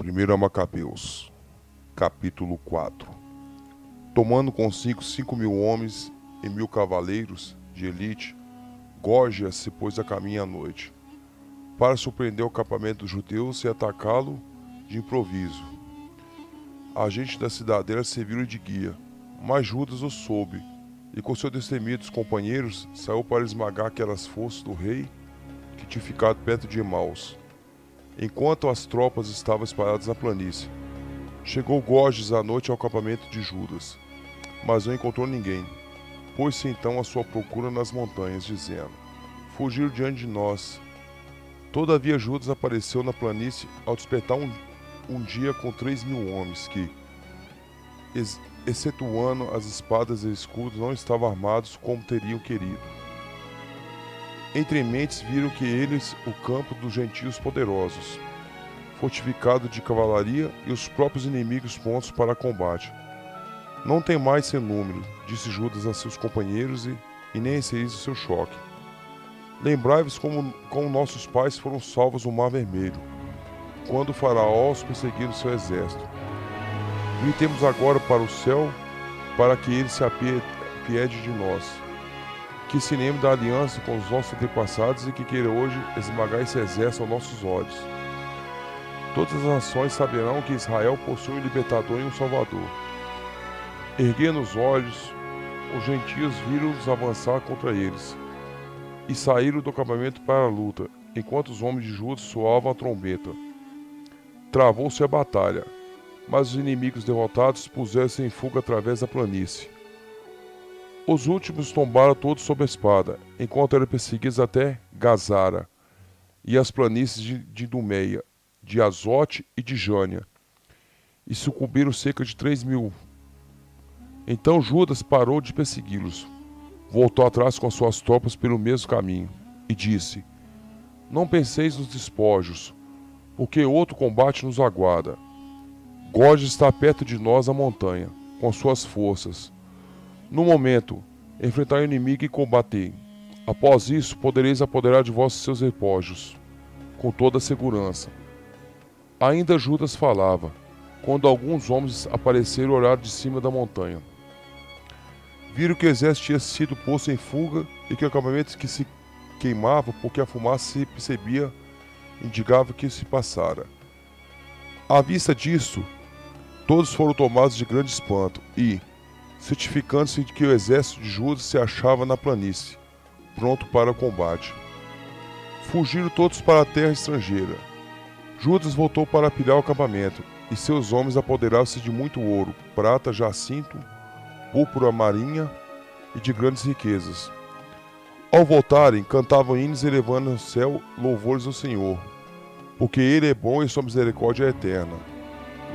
1 Macabeus, capítulo 4. Tomando consigo 5.000 homens e 1.000 cavaleiros de elite, Gorgias se pôs a caminho à noite, para surpreender o acampamento dos judeus e atacá-lo de improviso. A gente da cidadela serviu de guia, mas Judas o soube, e com seus destemidos companheiros saiu para esmagar aquelas forças do rei que tinha ficado perto de Emaús, enquanto as tropas estavam espalhadas na planície. Chegou Gorgias à noite ao acampamento de Judas, mas não encontrou ninguém. Pôs-se então à sua procura nas montanhas, dizendo: fugiram diante de nós. Todavia Judas apareceu na planície ao despertar um dia com 3.000 homens que, excetuando as espadas e escudos, não estavam armados como teriam querido. Entre mentes viram que eles o campo dos gentios poderosos, fortificado de cavalaria, e os próprios inimigos prontos para combate. Não tem mais seu número, disse Judas a seus companheiros, e nem receis o seu choque. Lembrai-vos como nossos pais foram salvos no Mar Vermelho, quando o faraó os perseguiu no seu exército. Gritemos agora para o céu, para que ele se apiede de nós, que se lembre da aliança com os nossos antepassados e que queira hoje esmagar esse exército aos nossos olhos. Todas as nações saberão que Israel possui um libertador e um salvador. Erguendo os olhos, os gentios viram-os avançar contra eles, e saíram do acampamento para a luta, enquanto os homens de Judas soavam a trombeta. Travou-se a batalha, mas os inimigos derrotados puseram-se em fuga através da planície. Os últimos tombaram todos sob a espada, enquanto eram perseguidos até Gazara e as planícies de Dumeia, de Azote e de Jânia, e sucumbiram cerca de 3.000. Então Judas parou de persegui-los, voltou atrás com suas tropas pelo mesmo caminho, e disse: não penseis nos despojos, porque outro combate nos aguarda. Gorgias está perto de nós na montanha, com suas forças. No momento, enfrentai o inimigo e combatei. Após isso, podereis apoderar de vós seus repojos, com toda a segurança. Ainda Judas falava, quando alguns homens apareceram ao olhar de cima da montanha. Viram que o exército tinha sido posto em fuga e que o acampamento que se queimava, porque a fumaça se percebia, indicava que se passara. À vista disso, todos foram tomados de grande espanto e, certificando-se de que o exército de Judas se achava na planície, pronto para o combate, fugiram todos para a terra estrangeira. Judas voltou para pilhar o acampamento, e seus homens apoderaram-se de muito ouro, prata, jacinto, púrpura marinha e de grandes riquezas. Ao voltarem, cantavam hinos elevando ao céu louvores ao Senhor, porque Ele é bom e sua misericórdia é eterna.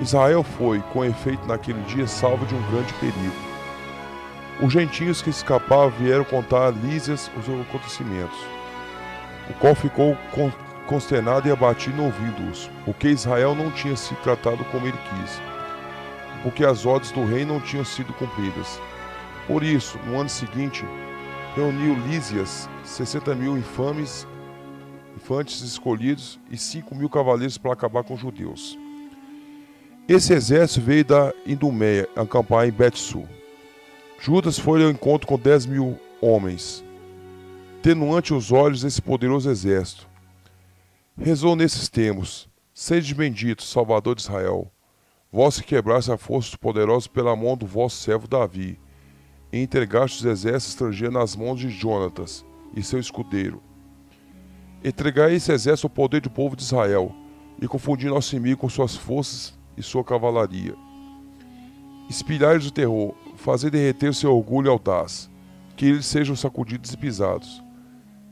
Israel foi, com efeito, naquele dia salvo de um grande perigo. Os gentios que escapavam vieram contar a Lísias os acontecimentos, o qual ficou consternado e abatido ouvindo-os, porque Israel não tinha se tratado como ele quis, porque as ordens do rei não tinham sido cumpridas. Por isso, no ano seguinte, reuniu Lísias 60.000 infantes escolhidos e 5.000 cavaleiros para acabar com os judeus. Esse exército veio da Idumeia acampar em Bet-Su. Judas foi ao encontro com 10.000 homens, tendo ante os olhos esse poderoso exército. Rezou nesses termos: sede benditos, Salvador de Israel, vós que quebraste a força dos poderosos pela mão do vosso servo Davi, e entregaste os exércitos estrangeiros nas mãos de Jonatas e seu escudeiro. Entregai esse exército ao poder do povo de Israel, e confundi nosso inimigo com suas forças e sua cavalaria. Espilhai-lhes o terror, fazei derreter o seu orgulho audaz, que eles sejam sacudidos e pisados.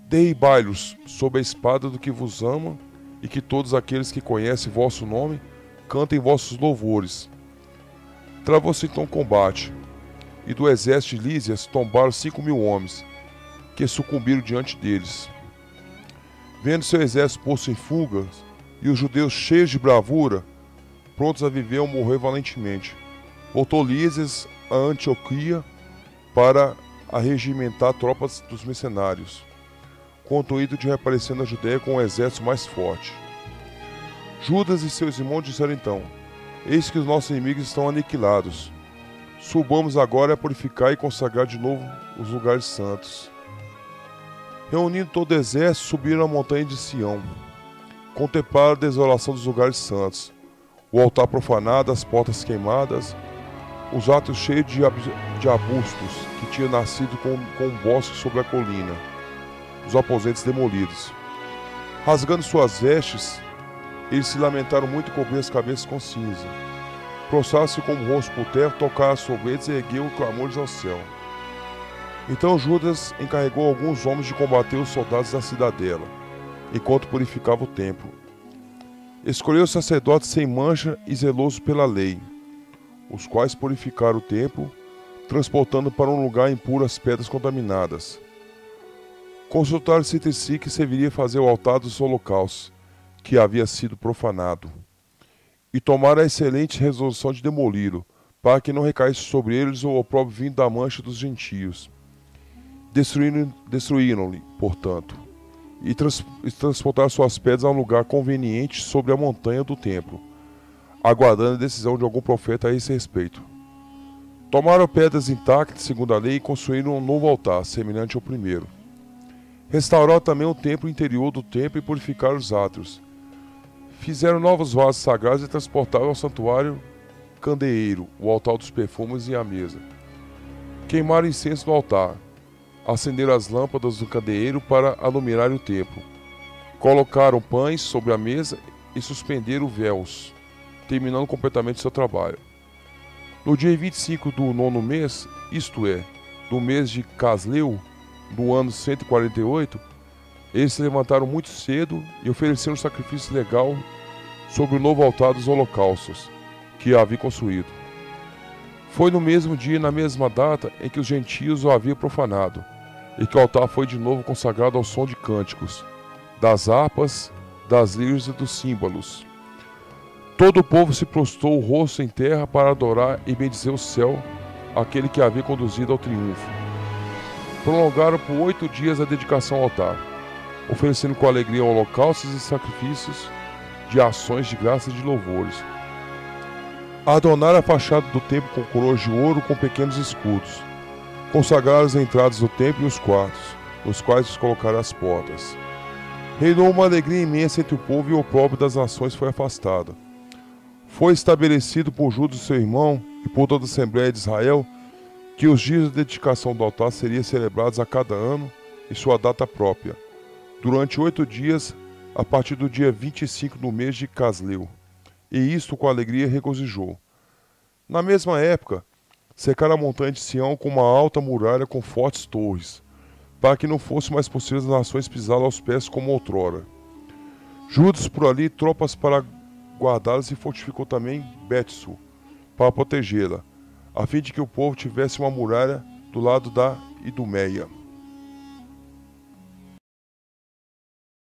Derribai-los sob a espada do que vos ama, e que todos aqueles que conhecem vosso nome cantem vossos louvores. Travou-se então o combate, e do exército de Lísias tombaram 5.000 homens, que sucumbiram diante deles. Vendo seu exército posto em fuga, e os judeus cheios de bravura, prontos a viver ou morrer valentemente, voltou Lísias a Antioquia para arregimentar tropas dos mercenários, com o intuito de reaparecer na Judéia com um exército mais forte. Judas e seus irmãos disseram então: Eis que os nossos inimigos estão aniquilados. Subamos agora a purificar e consagrar de novo os lugares santos. Reunindo todo o exército, subiram a montanha de Sião. Contemplaram a desolação dos lugares santos, o altar profanado, as portas queimadas, os atos cheios de arbustos que tinham nascido com um bosque sobre a colina, os aposentos demolidos. Rasgando suas vestes, eles se lamentaram muito e cobriram as cabeças com cinza. Prostraram-se com o rosto por terra, tocaram as trombetas e ergueu clamores ao céu. Então Judas encarregou alguns homens de combater os soldados da cidadela, enquanto purificava o templo. Escolheu sacerdotes sem mancha e zelosos pela lei, os quais purificaram o templo, transportando para um lugar impuro as pedras contaminadas. Consultaram-se entre si que serviria fazer o altar dos holocaustos, que havia sido profanado, e tomaram a excelente resolução de demoli-lo, para que não recaísse sobre eles o opróbrio vindo da mancha dos gentios. Destruíram-lhe, portanto, e transportaram suas pedras a um lugar conveniente sobre a montanha do templo, aguardando a decisão de algum profeta a esse respeito. Tomaram pedras intactas, segundo a lei, e construíram um novo altar, semelhante ao primeiro. Restauraram também o templo interior do templo e purificaram os átrios. Fizeram novos vasos sagrados e transportaram ao santuário candeeiro, o altar dos perfumes e a mesa. Queimaram incenso no altar. Acenderam as lâmpadas do candeeiro para iluminar o templo. Colocaram pães sobre a mesa e suspenderam véus, terminando completamente seu trabalho. No dia 25 do 9º mês, isto é, do mês de Casleu, do ano 148, eles se levantaram muito cedo e ofereceram um sacrifício legal sobre o novo altar dos holocaustos, que havia construído. Foi no mesmo dia e na mesma data em que os gentios o haviam profanado, e que o altar foi de novo consagrado ao som de cânticos, das harpas, das liras e dos símbolos. Todo o povo se prostrou o rosto em terra para adorar e bendizer o céu, aquele que havia conduzido ao triunfo. Prolongaram por 8 dias a dedicação ao altar, oferecendo com alegria holocaustos e sacrifícios de ações de graça e de louvores. Adornaram a fachada do templo com coroas de ouro com pequenos escudos. Consagraram as entradas do templo e os quartos, nos quais os colocaram as portas. Reinou uma alegria imensa entre o povo e o opróbrio das nações foi afastado. Foi estabelecido por Judas seu irmão e por toda a Assembleia de Israel que os dias de dedicação do altar seriam celebrados a cada ano em sua data própria, durante 8 dias, a partir do dia 25 do mês de Casleu, e isto com alegria regozijou. Na mesma época, cercaram a montanha de Sião com uma alta muralha com fortes torres, para que não fosse mais possível as nações pisá-la aos pés como outrora. Judas por ali tropas para guardá-las e fortificou também Betsu, para protegê-la, a fim de que o povo tivesse uma muralha do lado da Idumeia.